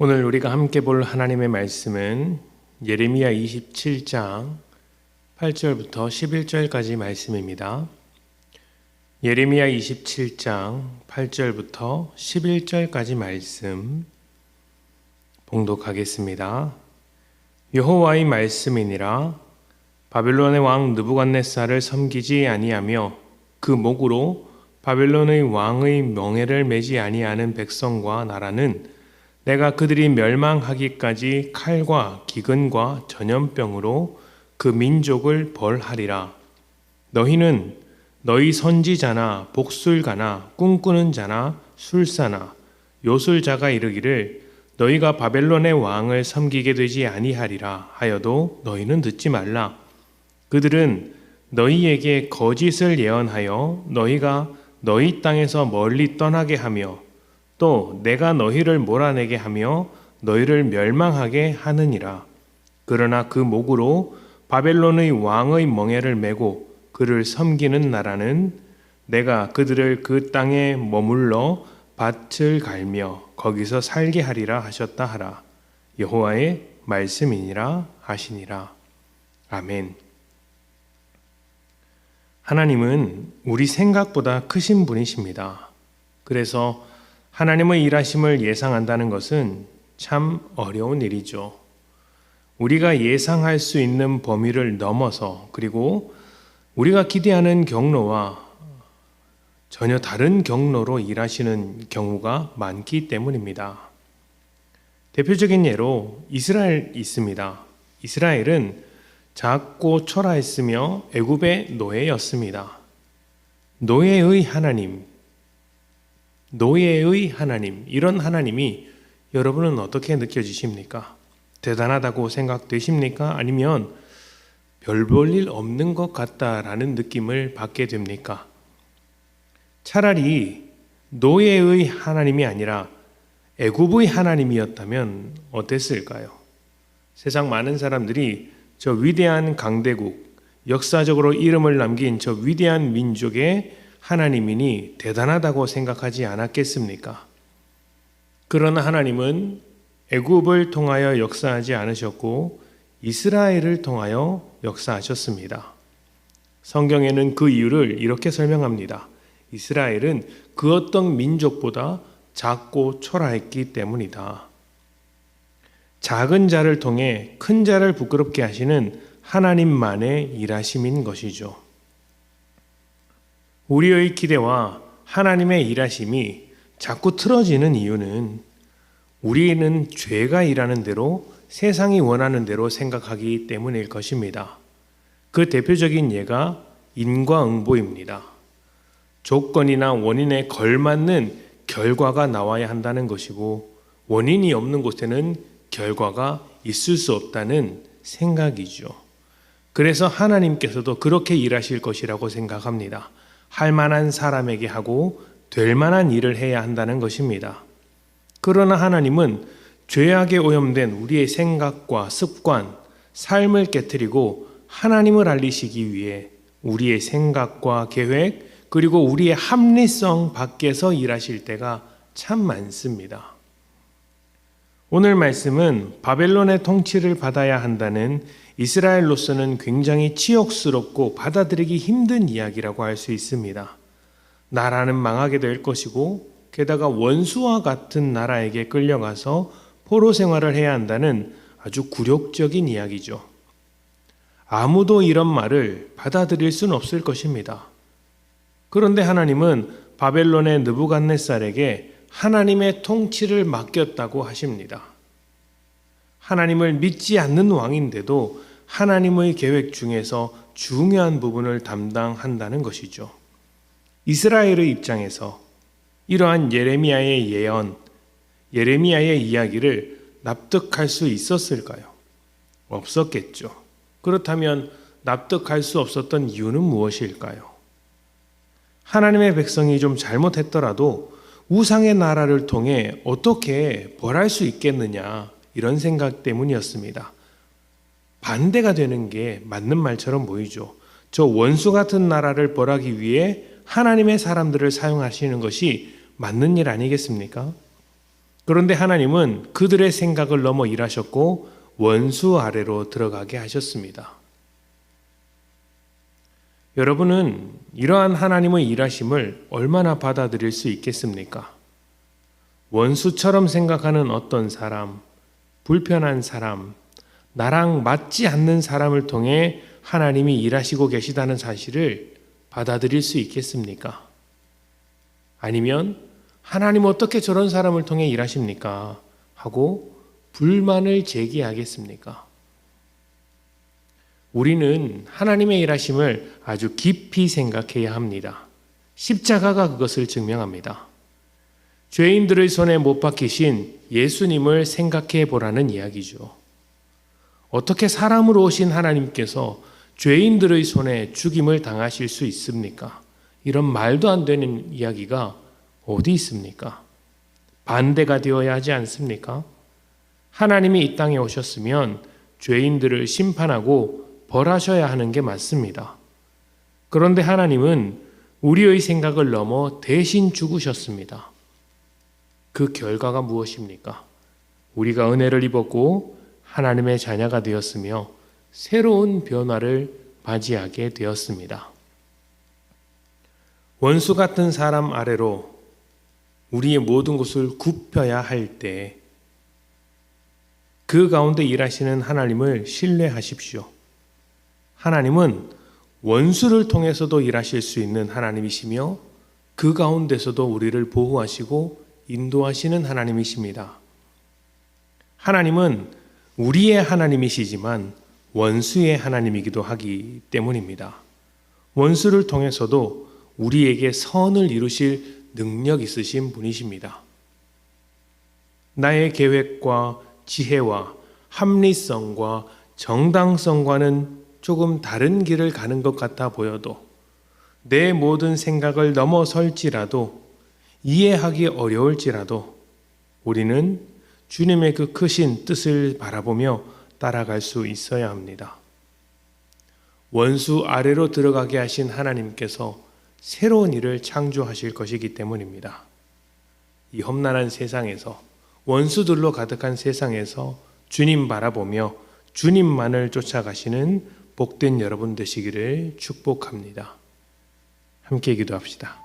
오늘 우리가 함께 볼 하나님의 말씀은 예레미야 27장 8절부터 11절까지 말씀입니다. 예레미야 27장 8절부터 11절까지 말씀 봉독하겠습니다. 여호와의 말씀이니라. 바벨론의 왕 느부갓네살을 섬기지 아니하며 그 목으로 바벨론의 왕의 명예를 매지 아니하는 백성과 나라는 내가 그들이 멸망하기까지 칼과 기근과 전염병으로 그 민족을 벌하리라. 너희는 너희 선지자나 복술가나 꿈꾸는 자나 술사나 요술자가 이르기를 너희가 바벨론의 왕을 섬기게 되지 아니하리라 하여도 너희는 듣지 말라. 그들은 너희에게 거짓을 예언하여 너희가 너희 땅에서 멀리 떠나게 하며 또 내가 너희를 몰아내게 하며 너희를 멸망하게 하느니라. 그러나 그 목으로 바벨론의 왕의 멍에를 메고 그를 섬기는 나라는 내가 그들을 그 땅에 머물러 밭을 갈며 거기서 살게 하리라 하셨다 하라. 여호와의 말씀이니라 하시니라. 아멘. 하나님은 우리 생각보다 크신 분이십니다. 그래서 하나님의 일하심을 예상한다는 것은 참 어려운 일이죠. 우리가 예상할 수 있는 범위를 넘어서 그리고 우리가 기대하는 경로와 전혀 다른 경로로 일하시는 경우가 많기 때문입니다. 대표적인 예로 이스라엘 있습니다. 이스라엘은 작고 초라했으며 애굽의 노예였습니다. 노예의 하나님, 이런 하나님이 여러분은 어떻게 느껴지십니까? 대단하다고 생각되십니까? 아니면 별 볼 일 없는 것 같다라는 느낌을 받게 됩니까? 차라리 노예의 하나님이 아니라 애굽의 하나님이었다면 어땠을까요? 세상 많은 사람들이 저 위대한 강대국, 역사적으로 이름을 남긴 저 위대한 민족의 하나님이니 대단하다고 생각하지 않았겠습니까? 그러나 하나님은 애굽을 통하여 역사하지 않으셨고 이스라엘을 통하여 역사하셨습니다. 성경에는 그 이유를 이렇게 설명합니다. 이스라엘은 그 어떤 민족보다 작고 초라했기 때문이다. 작은 자를 통해 큰 자를 부끄럽게 하시는 하나님만의 일하심인 것이죠. 우리의 기대와 하나님의 일하심이 자꾸 틀어지는 이유는 우리는 죄가 일하는 대로 세상이 원하는 대로 생각하기 때문일 것입니다. 그 대표적인 예가 인과응보입니다. 조건이나 원인에 걸맞는 결과가 나와야 한다는 것이고 원인이 없는 곳에는 결과가 있을 수 없다는 생각이죠. 그래서 하나님께서도 그렇게 일하실 것이라고 생각합니다. 할 만한 사람에게 하고 될 만한 일을 해야 한다는 것입니다. 그러나 하나님은 죄악에 오염된 우리의 생각과 습관, 삶을 깨트리고 하나님을 알리시기 위해 우리의 생각과 계획 그리고 우리의 합리성 밖에서 일하실 때가 참 많습니다. 오늘 말씀은 바벨론의 통치를 받아야 한다는 이스라엘로서는 굉장히 치욕스럽고 받아들이기 힘든 이야기라고 할 수 있습니다. 나라는 망하게 될 것이고 게다가 원수와 같은 나라에게 끌려가서 포로 생활을 해야 한다는 아주 굴욕적인 이야기죠. 아무도 이런 말을 받아들일 수는 없을 것입니다. 그런데 하나님은 바벨론의 느부갓네살에게 하나님의 통치를 맡겼다고 하십니다. 하나님을 믿지 않는 왕인데도 하나님의 계획 중에서 중요한 부분을 담당한다는 것이죠. 이스라엘의 입장에서 이러한 예레미야의 예언, 예레미야의 이야기를 납득할 수 있었을까요? 없었겠죠. 그렇다면 납득할 수 없었던 이유는 무엇일까요? 하나님의 백성이 좀 잘못했더라도 우상의 나라를 통해 어떻게 벌할 수 있겠느냐 이런 생각 때문이었습니다. 반대가 되는 게 맞는 말처럼 보이죠. 저 원수 같은 나라를 벌하기 위해 하나님의 사람들을 사용하시는 것이 맞는 일 아니겠습니까? 그런데 하나님은 그들의 생각을 넘어 일하셨고 원수 아래로 들어가게 하셨습니다. 여러분은 이러한 하나님의 일하심을 얼마나 받아들일 수 있겠습니까? 원수처럼 생각하는 어떤 사람, 불편한 사람, 나랑 맞지 않는 사람을 통해 하나님이 일하시고 계시다는 사실을 받아들일 수 있겠습니까? 아니면 하나님 어떻게 저런 사람을 통해 일하십니까? 하고 불만을 제기하겠습니까? 우리는 하나님의 일하심을 아주 깊이 생각해야 합니다. 십자가가 그것을 증명합니다. 죄인들의 손에 못 박히신 예수님을 생각해 보라는 이야기죠. 어떻게 사람으로 오신 하나님께서 죄인들의 손에 죽임을 당하실 수 있습니까? 이런 말도 안 되는 이야기가 어디 있습니까? 반대가 되어야 하지 않습니까? 하나님이 이 땅에 오셨으면 죄인들을 심판하고 벌하셔야 하는 게 맞습니다. 그런데 하나님은 우리의 생각을 넘어 대신 죽으셨습니다. 그 결과가 무엇입니까? 우리가 은혜를 입었고 하나님의 자녀가 되었으며 새로운 변화를 맞이하게 되었습니다. 원수 같은 사람 아래로 우리의 모든 것을 굽혀야 할 때 그 가운데 일하시는 하나님을 신뢰하십시오. 하나님은 원수를 통해서도 일하실 수 있는 하나님이시며 그 가운데서도 우리를 보호하시고 인도하시는 하나님이십니다. 하나님은 우리의 하나님이시지만 원수의 하나님이기도 하기 때문입니다. 원수를 통해서도 우리에게 선을 이루실 능력 있으신 분이십니다. 나의 계획과 지혜와 합리성과 정당성과는 조금 다른 길을 가는 것 같아 보여도 내 모든 생각을 넘어설지라도 이해하기 어려울지라도 우리는 주님의 그 크신 뜻을 바라보며 따라갈 수 있어야 합니다. 원수 아래로 들어가게 하신 하나님께서 새로운 일을 창조하실 것이기 때문입니다. 이 험난한 세상에서 원수들로 가득한 세상에서 주님 바라보며 주님만을 쫓아가시는 복된 여러분 되시기를 축복합니다. 함께 기도합시다.